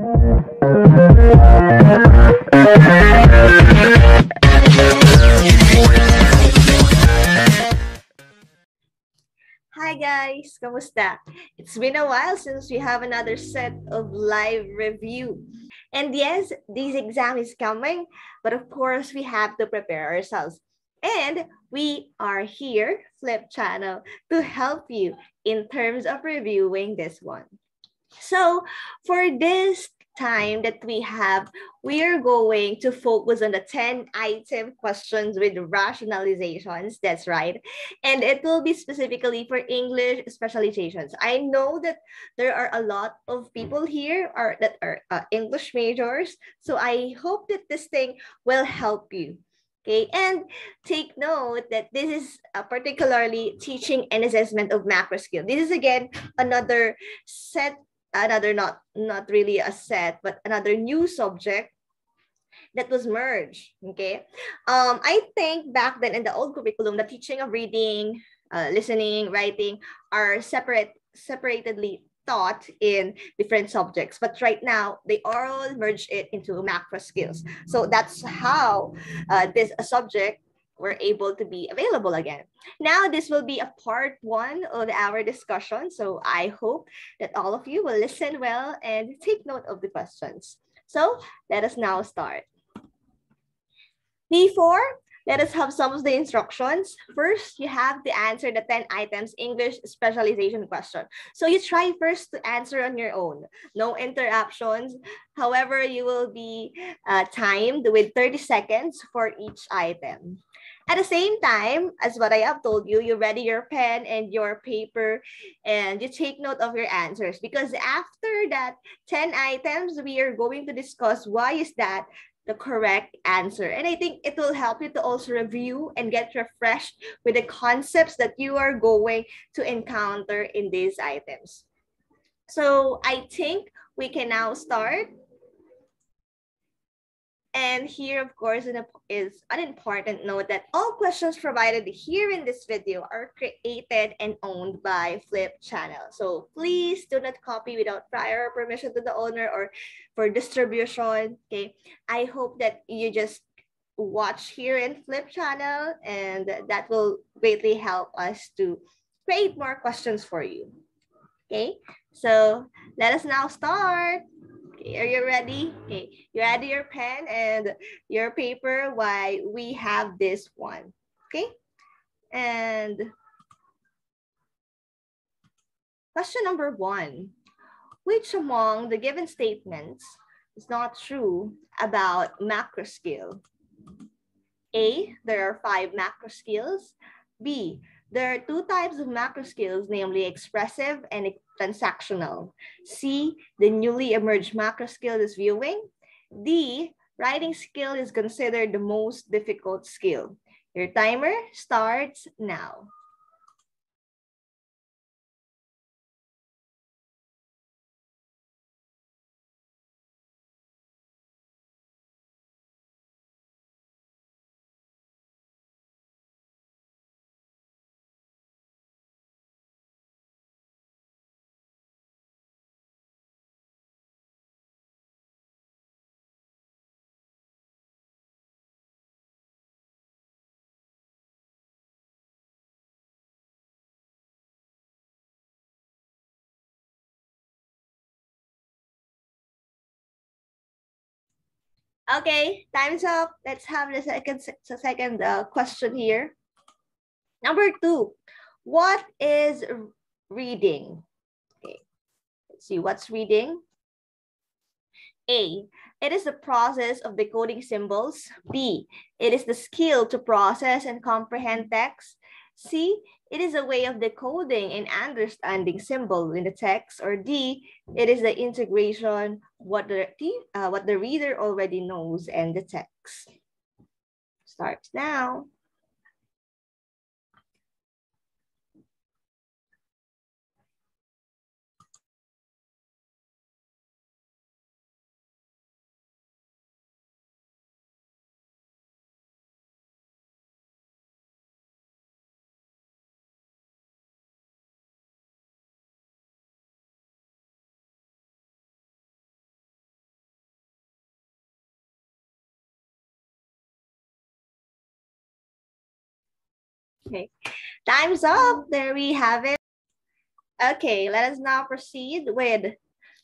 Hi guys, kamusta? It's been a while since we have another set of live review. And yes, this exam is coming, but of course we have to prepare ourselves. And we are here, Flip Channel, to help you in terms of reviewing this one. So for this time that we are going to focus on the 10 item questions with rationalizations. That's right. And it will be specifically for English specializations. I know that there are a lot of people here that are English majors. So I hope that this thing will help you. Okay, and take note that this is particularly teaching and assessment of macro skill. This is again another set, another not really a set, but another new subject that was merged. Okay, I think back then in the old curriculum, the teaching of reading, listening, writing are separatedly taught in different subjects, but right now they all merge it into macro skills. So that's how this subject were able to be available again. Now, this will be a part one of our discussion. So I hope that all of you will listen well and take note of the questions. So let us now start. Before, let us have some of the instructions. First, you have to answer the 10 items English specialization question. So you try first to answer on your own. No interruptions. However, you will be timed with 30 seconds for each item. At the same time, as what I have told you, you ready your pen and your paper and you take note of your answers, because after that 10 items, we are going to discuss why is that the correct answer. And I think it will help you to also review and get refreshed with the concepts that you are going to encounter in these items. So I think we can now start. And here, of course, is an important note that all questions provided here in this video are created and owned by Flip Channel. So please do not copy without prior permission to the owner or for distribution. Okay, I hope that you just watch here in Flip Channel, and that will greatly help us to create more questions for you. Okay, so let us now start. Okay, are you ready? Okay, you add your pen and your paper while we have this one. Okay, and question number one. Which among the given statements is not true about macro skill? A, there are 5 macro skills. B, there are 2 types of macro skills, namely expressive and transactional. C, the newly emerged macro skill is viewing. D, writing skill is considered the most difficult skill. Your timer starts now. Okay, time's up. Let's have the second question here. Number 2, what is reading? Okay, let's see what's reading. A, it is the process of decoding symbols. B, it is the skill to process and comprehend text. C, it is a way of decoding and understanding symbols in the text. Or D, it is the integration what the reader already knows and the text. Starts now. Okay, time's up. There we have it. Okay, let us now proceed with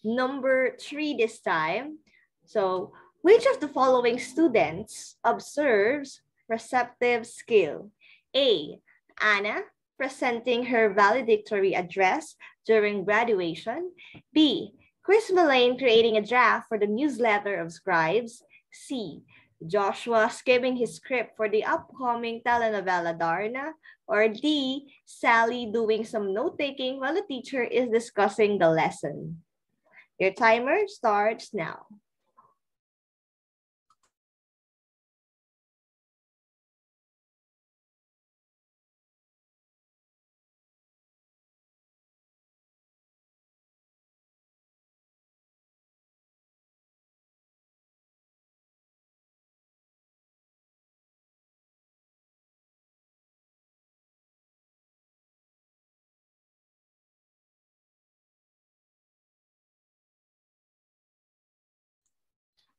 number 3 this time. So, which of the following students observes receptive skill? A. Anna presenting her valedictory address during graduation. B. Chris Mullane creating a draft for the newsletter of scribes. C. Joshua skimming his script for the upcoming telenovela Darna. Or D. Sally doing some note-taking while the teacher is discussing the lesson. Your timer starts now.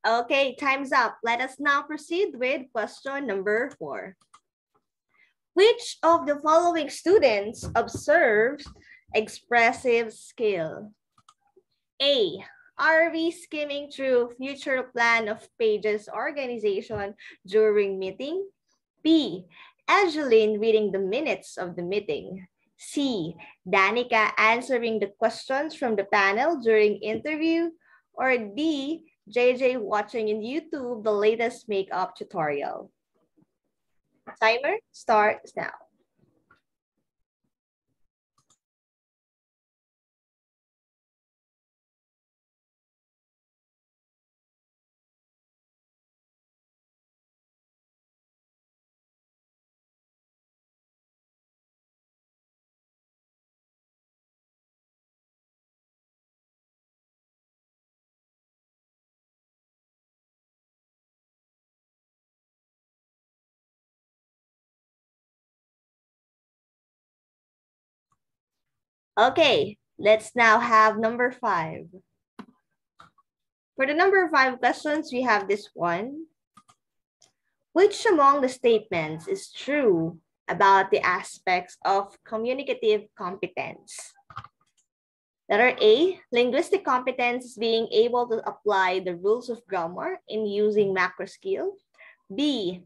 Okay, time's up. Let us now proceed with question number 4. Which of the following students observes expressive skill? A. RV skimming through future plan of pages organization during meeting. B. Angeline reading the minutes of the meeting. C. Danica answering the questions from the panel during interview. Or D. JJ watching in YouTube the latest makeup tutorial. Timer starts now. Okay, let's now have number 5. For the number 5 questions, we have this one. Which among the statements is true about the aspects of communicative competence? Letter A, linguistic competence is being able to apply the rules of grammar in using macro skill. B,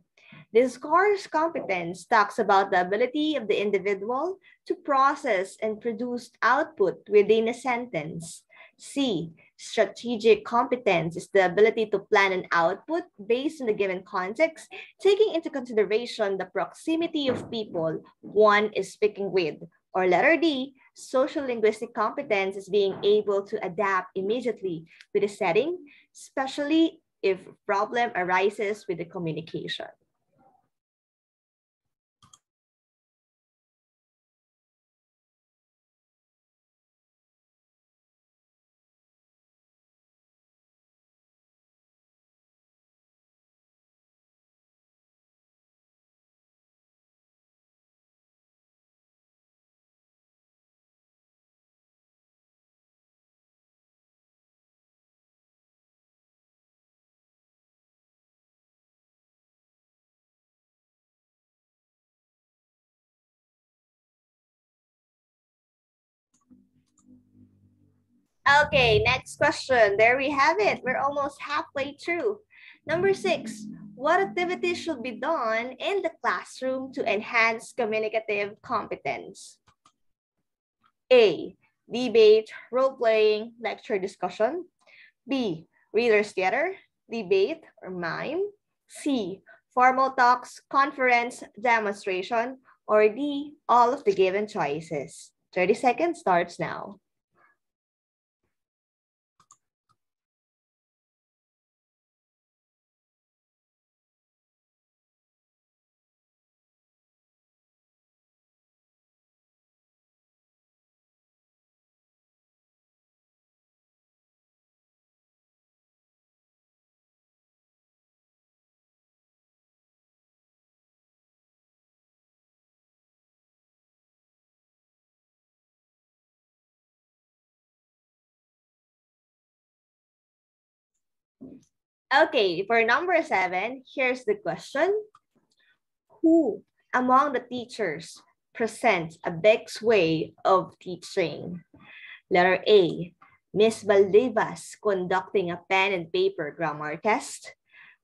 discourse competence talks about the ability of the individual to process and produce output within a sentence. C, strategic competence is the ability to plan an output based on the given context, taking into consideration the proximity of people one is speaking with. Or letter D, social linguistic competence is being able to adapt immediately with a setting, especially if problem arises with the communication. Okay, next question. There we have it. We're almost halfway through. Number 6, what activities should be done in the classroom to enhance communicative competence? A, debate, role-playing, lecture discussion. B, reader's theater, debate, or mime. C, formal talks, conference, demonstration. Or D, all of the given choices. 30 seconds starts now. Okay, for number 7, here's the question. Who among the teachers presents a Beck's way of teaching? Letter A, Miss Valdivas conducting a pen and paper grammar test.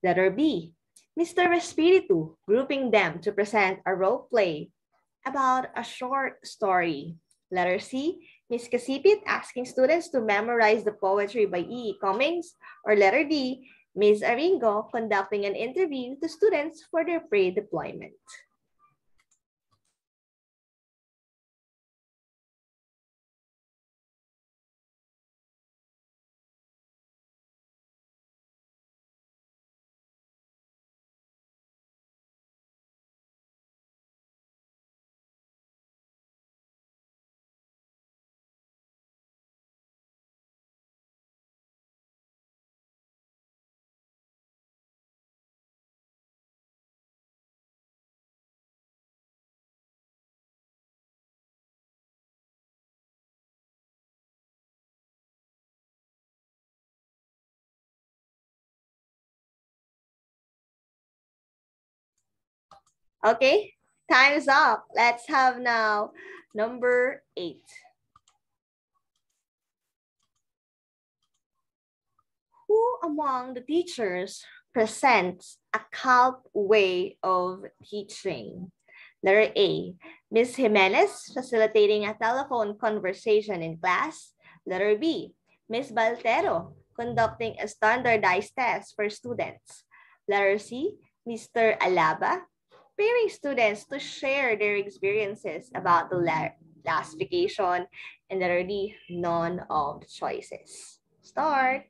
Letter B, Mr. Espiritu grouping them to present a role play about a short story. Letter C, Miss Kasipit asking students to memorize the poetry by E. E. Cummings. Or letter D, Ms. Aringo conducting an interview to students for their pre-deployment. Okay, time's up. Let's have now number 8. Who among the teachers presents a calp way of teaching? Letter A, Ms. Jimenez facilitating a telephone conversation in class. Letter B, Ms. Baltero conducting a standardized test for students. Letter C, Mr. Alaba pairing students to share their experiences about the last vacation. And letter D, none of the choices. Start.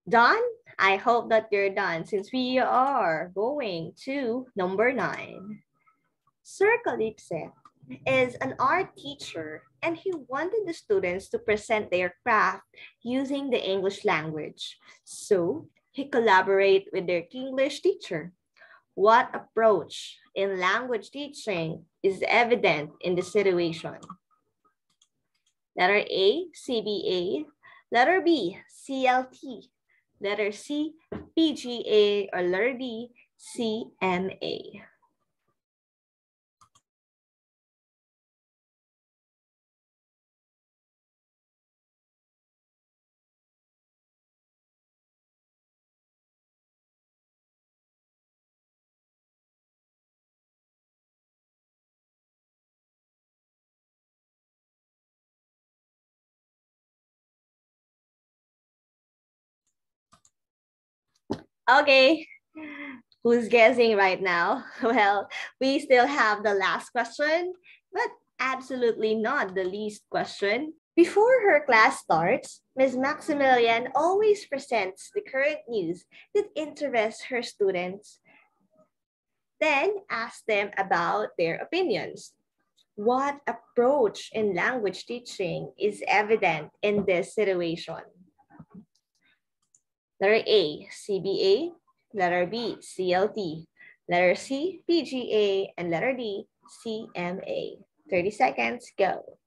Done? I hope that you're done since we are going to number 9. Sir Calypse is an art teacher and he wanted the students to present their craft using the English language. So he collaborated with their English teacher. What approach in language teaching is evident in the situation? Letter A, CBA. Letter B, CLT. Letter C, PGA, or letter D, CMA. Okay, who's guessing right now? Well, we still have the last question, but absolutely not the least question. Before her class starts, Ms. Maximilian always presents the current news that interests her students, then asks them about their opinions. What approach in language teaching is evident in this situation? Letter A, CBA. Letter B, CLT. Letter C, PGA. And letter D, CMA. 30 seconds, go.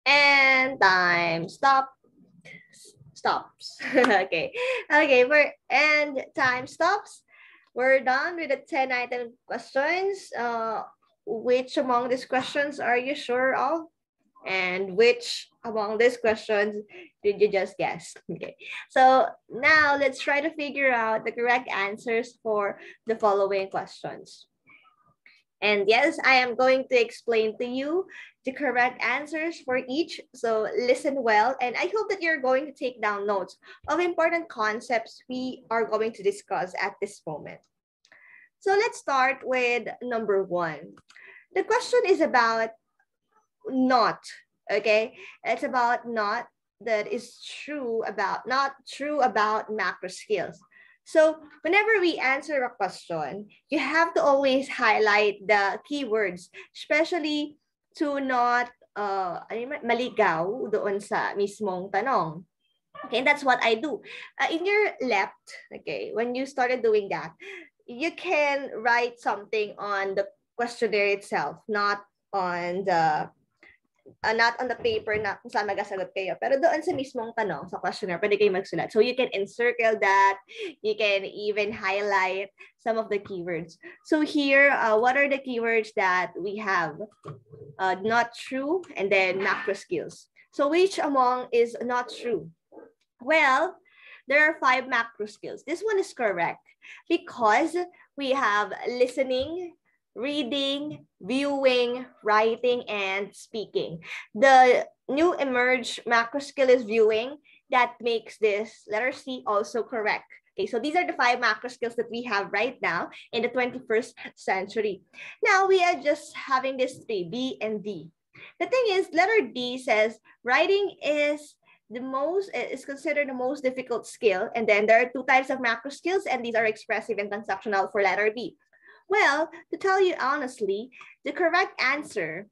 And time stop. Stops. Okay. Okay, and time stops. We're done with the 10 item questions. Which among these questions are you sure of? And which among these questions did you just guess? Okay, so now let's try to figure out the correct answers for the following questions. And yes, I am going to explain to you the correct answers for each. So listen well, and I hope that you're going to take down notes of important concepts we are going to discuss at this moment. So let's start with number 1. The question is about not, okay? It's about not that is true about, not true about macro skills. So whenever we answer a question, you have to always highlight the keywords, especially to not maligaw doon sa mismong tanong. Okay, and that's what I do. In your left, okay, when you started doing that, you can write something on the questionnaire itself, not on the paper na kung saan magasagot kayo. Pero doon sa mismong tanong, sa questionnaire, pwede kayo magsulat. So you can encircle that. You can even highlight some of the keywords. So here, what are the keywords that we have? Not true, and then macro skills. So which among is not true? Well, there are 5 macro skills. This one is correct because we have listening, reading, viewing, writing, and speaking. The new emerged macro skill is viewing. That makes this letter C also correct. Okay, so these are the 5 macro skills that we have right now in the 21st century. Now we are just having this 3, B and D. The thing is, letter D says writing is considered the most difficult skill. And then there are 2 types of macro skills, and these are expressive and transactional for letter B. Well, to tell you honestly, the correct answer,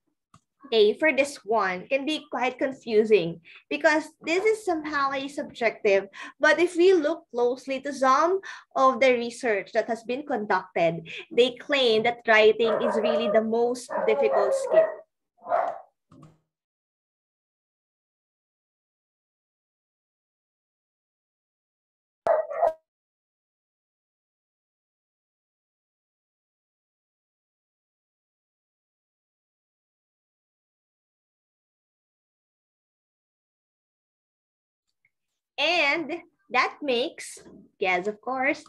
okay, for this one can be quite confusing because this is somehow a subjective. But if we look closely to some of the research that has been conducted, they claim that writing is really the most difficult skill. And that makes, yes, of course,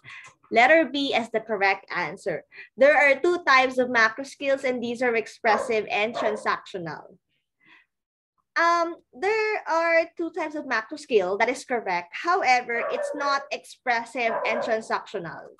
letter B as the correct answer. There are 2 types of macro skills, and these are expressive and transactional. There are 2 types of macro skill, that is correct. However, it's not expressive and transactional.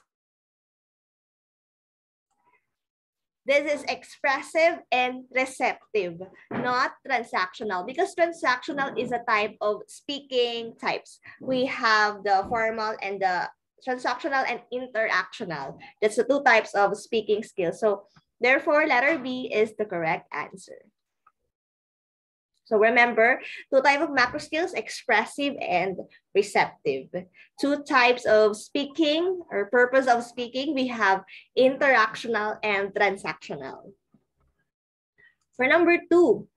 This is expressive and receptive, not transactional, because transactional is a type of speaking types. We have the formal and the transactional and interactional. That's the 2 types of speaking skills. So therefore, letter B is the correct answer. So remember, 2 types of macro skills, expressive and receptive. 2 types of speaking or purpose of speaking, we have interactional and transactional. For number 2,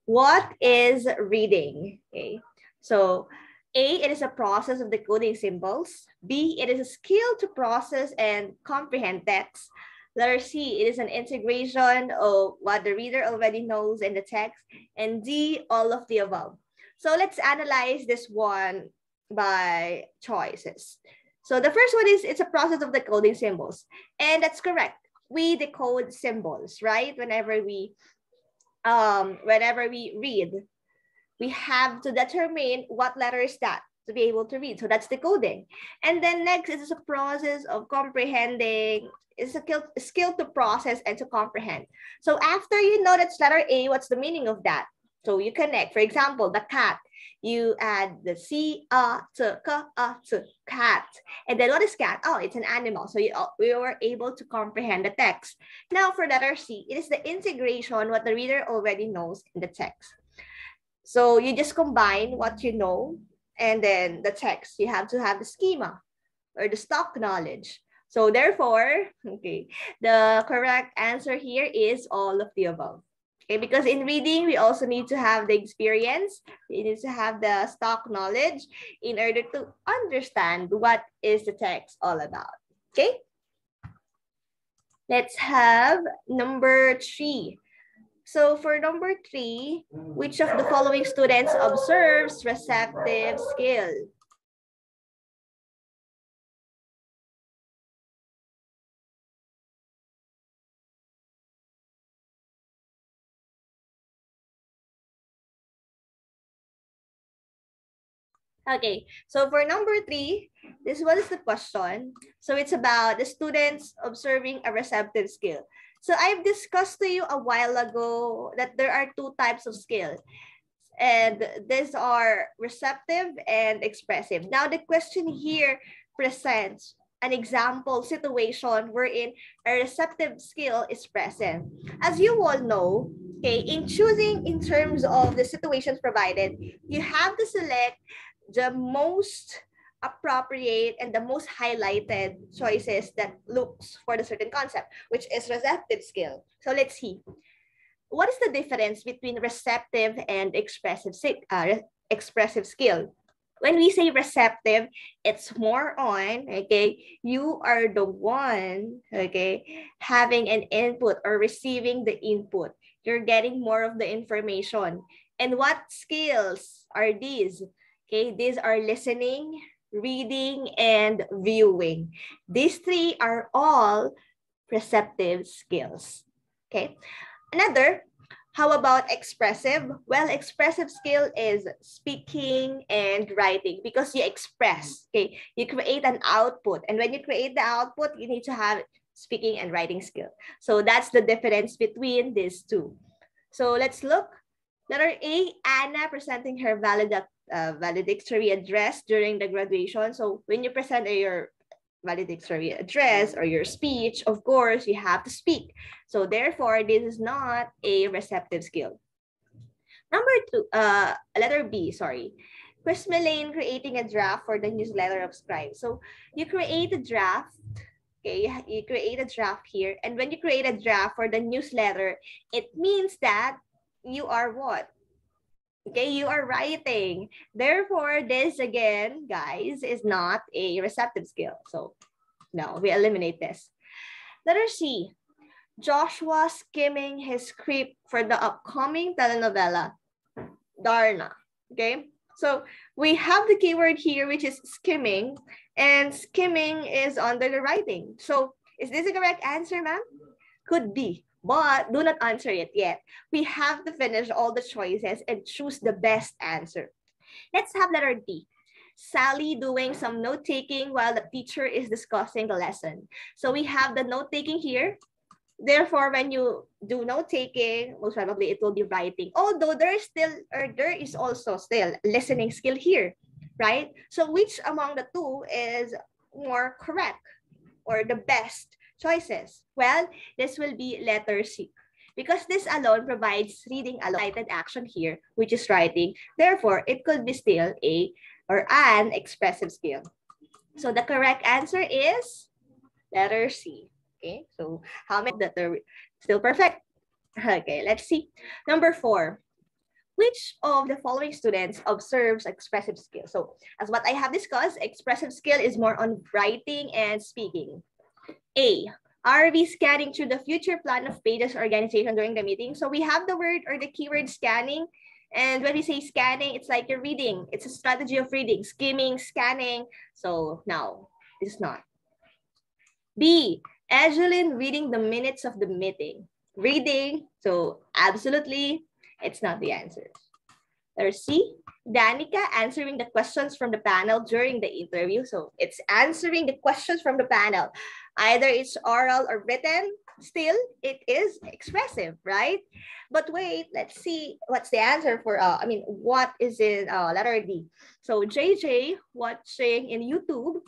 what is reading? Okay, so A, it is a process of decoding symbols. B, it is a skill to process and comprehend text. Letter C, it is an integration of what the reader already knows in the text. And D, all of the above. So let's analyze this one by choices. So the first one is, it's a process of decoding symbols. And that's correct. We decode symbols, right? Whenever we read, we have to determine what letter is that to be able to read. So that's decoding. And then next is a process of comprehending. It's a skill to process and to comprehend. So after you know that's letter A, what's the meaning of that? So you connect, for example, the cat. You add the cat. And then what is cat? Oh, it's an animal. So we were able to comprehend the text. Now for letter C, it is the integration, what the reader already knows in the text. So you just combine what you know and then the text. You have to have the schema or the stock knowledge. So therefore, okay, the correct answer here is all of the above. Okay, because in reading, we also need to have the experience. We need to have the stock knowledge in order to understand what is the text all about. Okay? Let's have number 3. So for number 3, which of the following students observes receptive skill? Okay, so for number 3, this one is the question. So it's about the students observing a receptive skill. So I've discussed to you a while ago that there are 2 types of skill. And these are receptive and expressive. Now the question here presents an example situation wherein a receptive skill is present. As you all know, okay, in choosing in terms of the situations provided, you have to select the most appropriate and the most highlighted choices that looks for the certain concept, which is receptive skill. So let's see. What is the difference between receptive and expressive skill? When we say receptive, it's more on, okay, you are the one, okay, having an input or receiving the input. You're getting more of the information. And what skills are these? Okay, these are listening, reading, and viewing. These 3 are all receptive skills. Okay. Another, how about expressive? Well, expressive skill is speaking and writing because you express, okay? You create an output. And when you create the output, you need to have speaking and writing skill. So that's the difference between these 2. So let's look. Letter A, Anna presenting her valedictory address during the graduation. So when you present your valedictory address or your speech, of course, you have to speak. So therefore, this is not a receptive skill. Number 2, letter B, sorry. Chris Millane creating a draft for the newsletter of Scribe. So you create a draft, okay, you create a draft here. And when you create a draft for the newsletter, it means that you are what? Okay, you are writing. Therefore, this again, guys, is not a receptive skill. So, no, we eliminate this. Letter C, Joshua skimming his script for the upcoming telenovela, Darna. Okay, so we have the keyword here, which is skimming, and skimming is under the writing. So, is this a correct answer, ma'am? Could be. But do not answer it yet. We have to finish all the choices and choose the best answer. Let's have letter D. Sally doing some note-taking while the teacher is discussing the lesson. So we have the note-taking here. Therefore, when you do note-taking, most probably it will be writing. Although there is also still listening skill here, right? So which among the 2 is more correct or the best choices? Well, this will be letter C. Because this alone provides reading highlighted action here, which is writing. Therefore, it could be still a or an expressive skill. So the correct answer is letter C. Okay, so how many that are still perfect? Okay, let's see. Number 4. Which of the following students observes expressive skill? So as what I have discussed, expressive skill is more on writing and speaking. A, are we scanning through the future plan of pages organization during the meeting? So we have the word or the keyword scanning. And when we say scanning, it's like you're reading. It's a strategy of reading, skimming, scanning. So now, it's not. B, Angeline reading the minutes of the meeting. Reading, so absolutely, it's not the answer. Or C, Danica answering the questions from the panel during the interview. So it's answering the questions from the panel. Either it's oral or written, still it is expressive, right? But wait, let's see what's the answer for, what is in letter D. So JJ watching in YouTube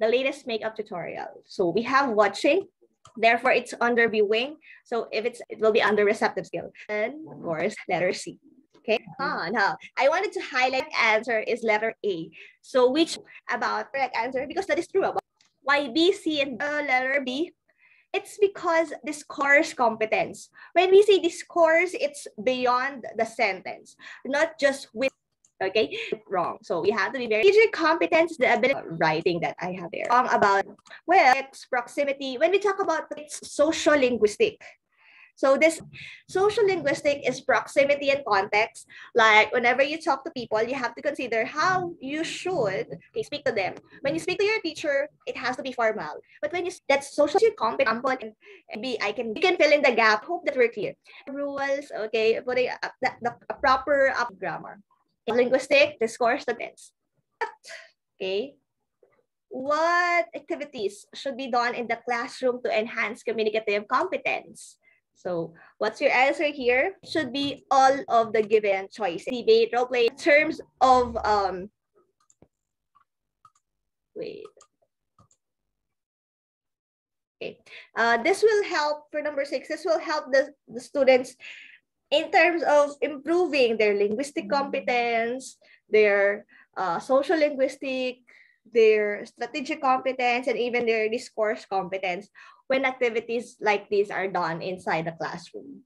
the latest makeup tutorial. So we have watching, therefore it's under viewing. So if it will be under receptive skill. And of course, letter C. Okay, now I wanted to highlight answer is letter A. So which about correct answer, because that is true. Why B, C, and letter B? It's because this scores competence. When we say this scores, it's beyond the sentence, not just with, okay, wrong. So we have to be very major competence, the ability of writing that I have there. About, well, it's proximity. When we talk about it's social linguistic. So this social linguistic is proximity and context. Like whenever you talk to people, you have to consider how you should speak to them. When you speak to your teacher, it has to be formal. But when you that's social competent and be you can fill in the gap. Hope that we're clear. Rules, okay, putting a proper grammar. Linguistic discourse students. Okay. What activities should be done in the classroom to enhance communicative competence? So what's your answer here? Should be all of the given choices. Debate, role play, in terms of wait. Okay. This will help for number 6. This will help the students in terms of improving their linguistic competence, their social linguistic, their strategic competence, and even their discourse competence when activities like these are done inside the classroom.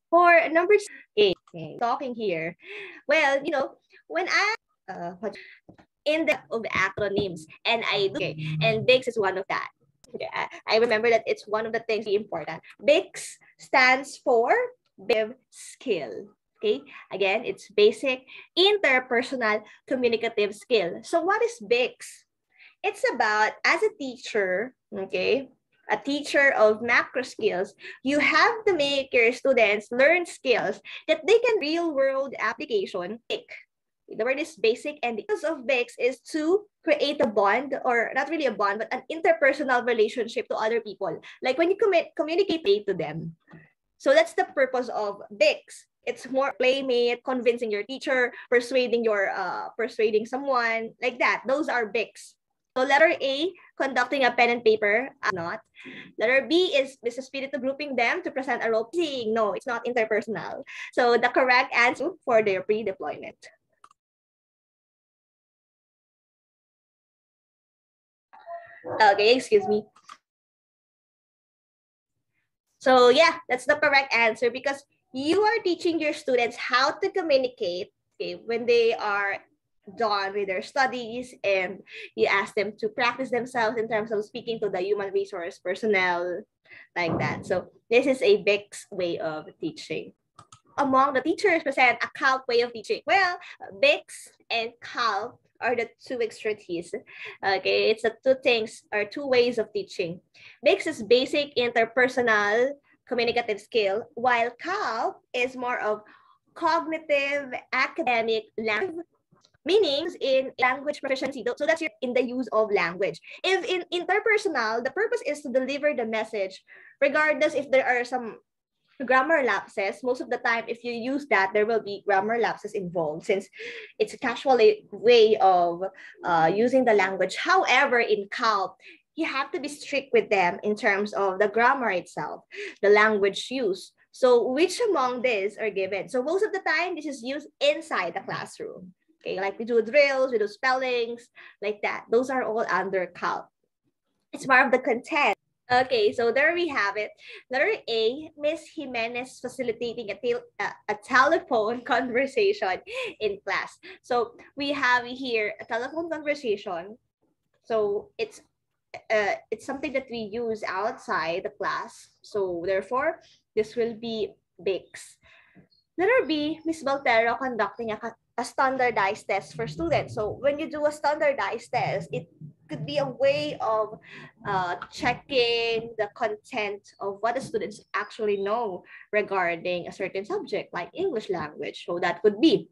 For number 8, okay, talking here. Well, you know, when I in the of acronyms, and I do, okay, and BICS is one of that. Okay, I remember that it's one of the things important. BICS stands for BIV skill. Okay, again, it's basic interpersonal communicative skill. So what is BICS? It's about, as a teacher, okay, a teacher of macro skills, you have to make your students learn skills that they can real world application. The word is basic, and the purpose of BICS is to create a bond, or not really a bond, but an interpersonal relationship to other people. Like when you communicate to them. So that's the purpose of BICS. It's more playmate, convincing your teacher, persuading someone, like that. Those are BICS. So letter A, conducting a pen and paper, not. Letter B is business spirit to grouping them to present a role. No, it's not interpersonal. So the correct answer for their pre-deployment. Okay, excuse me. So yeah, that's the correct answer, because you are teaching your students how to communicate, okay, when they are done with their studies, and you ask them to practice themselves in terms of speaking to the human resource personnel, like that. So this is a BICS way of teaching. Among the teachers present a CALP way of teaching. Well, BICS and CALP are the two expertise. Okay, it's the two things or two ways of teaching. BICS is basic interpersonal communicative skill, while CALP is more of cognitive academic language, meanings in language proficiency. So that's in the use of language. If in interpersonal, the purpose is to deliver the message, regardless if there are some grammar lapses. Most of the time, if you use that, there will be grammar lapses involved, since it's a casual way of using the language. However, in CALP, you have to be strict with them in terms of the grammar itself, the language use. So which among these are given? So most of the time, this is used inside the classroom. Okay, like we do drills, we do spellings, like that. Those are all under CALP. It's more of the content. Okay, so there we have it. Letter A, Miss Jimenez facilitating a telephone conversation in class. So we have here a telephone conversation. So it's something that we use outside the class. So therefore, this will be BICS. Letter B, Miss Baltero conducting a standardized test for students. So when you do a standardized test, it could be a way of checking the content of what the students actually know regarding a certain subject, like English language. So that could be.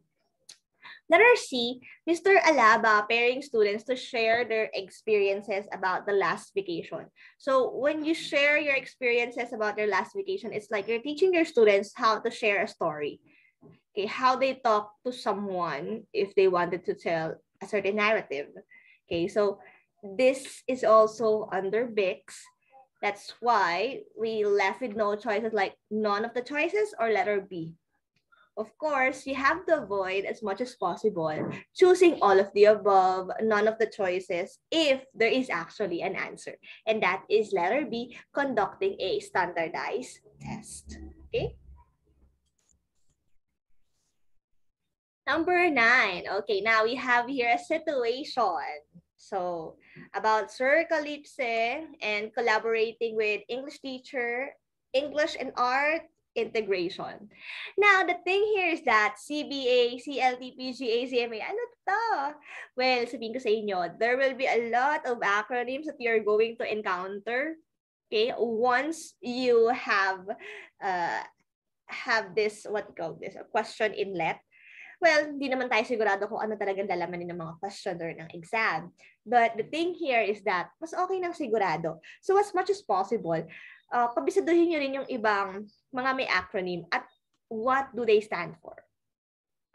Letter C, Mr. Alaba pairing students to share their experiences about the last vacation. So when you share your experiences about their last vacation, it's like you're teaching your students how to share a story. Okay, how they talk to someone if they wanted to tell a certain narrative. Okay, so this is also under BICS. That's why we left with no choices, like none of the choices or letter B. Of course, you have to avoid as much as possible choosing all of the above, none of the choices, if there is actually an answer. And that is letter B, conducting a standardized test. Okay? Number 9. Okay, now we have here a situation. So, about Sir Calypse and collaborating with English teacher English and art integration. Now, the thing here is that CBA, CLT, PGA, CMA, ano to? Well, sabihin ko sa inyo, there will be a lot of acronyms that you're going to encounter. Okay, once you have this, what you call this, a question inlet. Well, hindi naman tayo sigurado kung ano talagang lalaman ng mga questioner ng exam. But the thing here is that mas okay nang sigurado. So as much as possible, pabisaduhin nyo rin yung ibang mga may acronym at what do they stand for.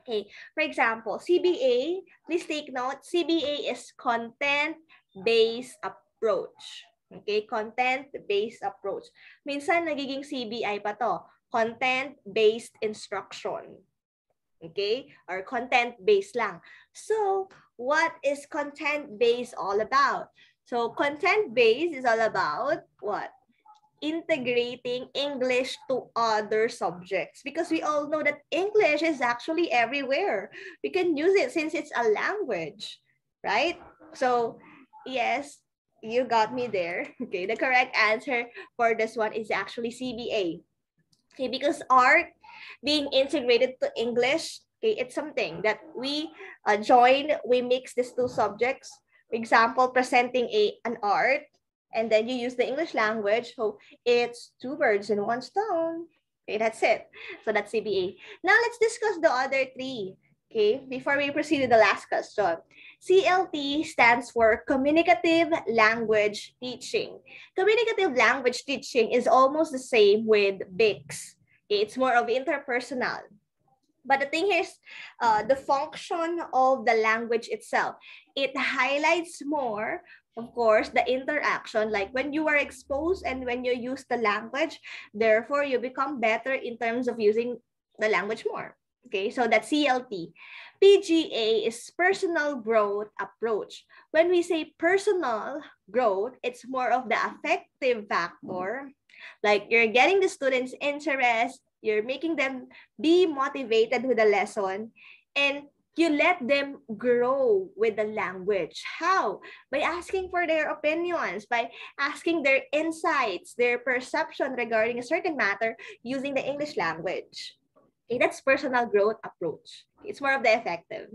Okay, for example, CBA, please take note, CBA is content-based approach. Okay, content-based approach. Minsan nagiging CBI pa to, content-based instruction. Okay, or content-based lang. So, what is content-based all about? So, content-based is all about what? Integrating English to other subjects, because we all know that English is actually everywhere. We can use it since it's a language, right? So, yes, you got me there. Okay, the correct answer for this one is actually CBA. Okay, because art being integrated to English, okay, it's something that we we mix these two subjects. For example, presenting an art, and then you use the English language. So it's two birds in one stone. Okay, that's it. So that's CBA. Now let's discuss the other three. Okay, before we proceed to the last question. CLT stands for Communicative Language Teaching. Communicative language teaching is almost the same with BICS. It's more of interpersonal. But the thing is, the function of the language itself, it highlights more, of course, the interaction, like when you are exposed and when you use the language, therefore you become better in terms of using the language more. Okay, so that's CLT. PGA is personal growth approach. When we say personal growth, it's more of the affective factor. Like you're getting the students' interest, you're making them be motivated with the lesson, and you let them grow with the language. How? By asking for their opinions, by asking their insights, their perception regarding a certain matter using the English language. Okay, that's personal growth approach. It's more of the effective.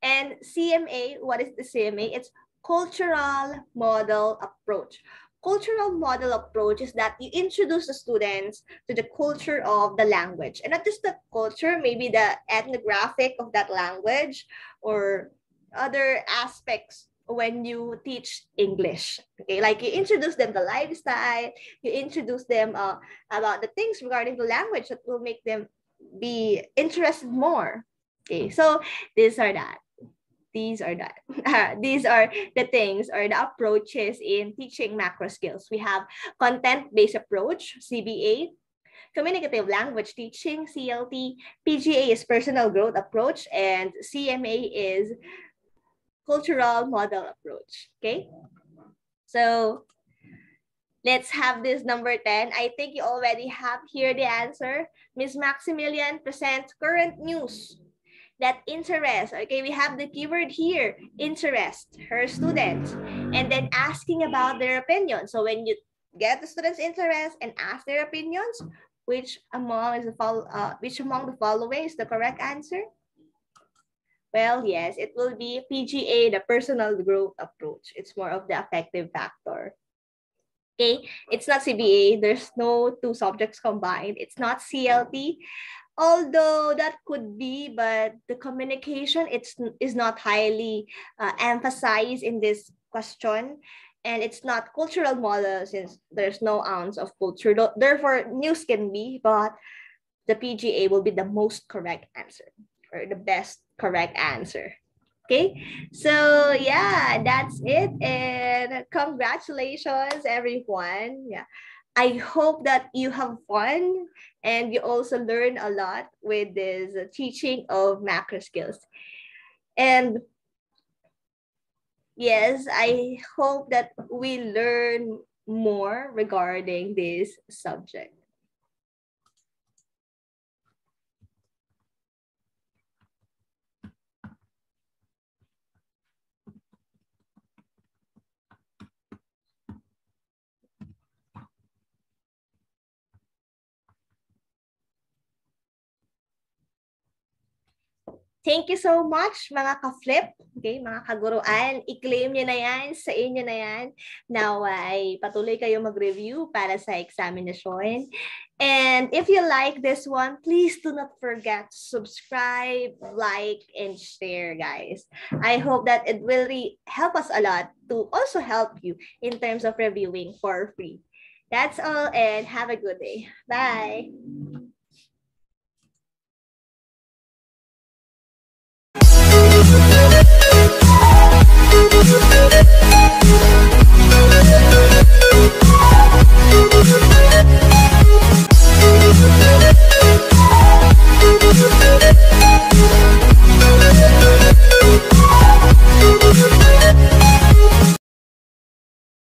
And CMA, what is the CMA? It's cultural model approach. Cultural model approach is that you introduce the students to the culture of the language, and not just the culture, maybe the ethnographic of that language or other aspects when you teach English. Okay, like you introduce them the lifestyle, you introduce them about the things regarding the language that will make them be interested more. Okay, so these are that. These are that. These are the things or the approaches in teaching macro skills. We have content-based approach, CBA, communicative language teaching, CLT, PGA is personal growth approach, and CMA is cultural model approach. Okay, so let's have this number 10. I think you already have here the answer. Ms. Maximilian presents current news that interest. Okay, we have the keyword here, interest, her students, and then asking about their opinion. So when you get the students' interest and ask their opinions, which among the following is the correct answer? Well, yes, it will be PGA, the personal growth approach. It's more of the affective factor. Okay, it's not CBA. There's no two subjects combined. It's not CLT, although that could be, but the communication is not highly emphasized in this question, and it's not cultural model since there's no ounce of culture. Therefore, news can be, but the PGA will be the most correct answer or the best correct answer. Okay, so yeah, that's it, and congratulations everyone. Yeah, I hope that you have fun and you also learn a lot with this teaching of macro skills. And yes, I hope that we learn more regarding this subject. Thank you so much, mga ka-flip, okay, mga kaguruan. I-claim nyo na yan, sa inyo na yan. Now, ay patuloy kayo mag-review para sa examination. And if you like this one, please do not forget to subscribe, like, and share, guys. I hope that it will really help us a lot to also help you in terms of reviewing for free. That's all, and have a good day. Bye.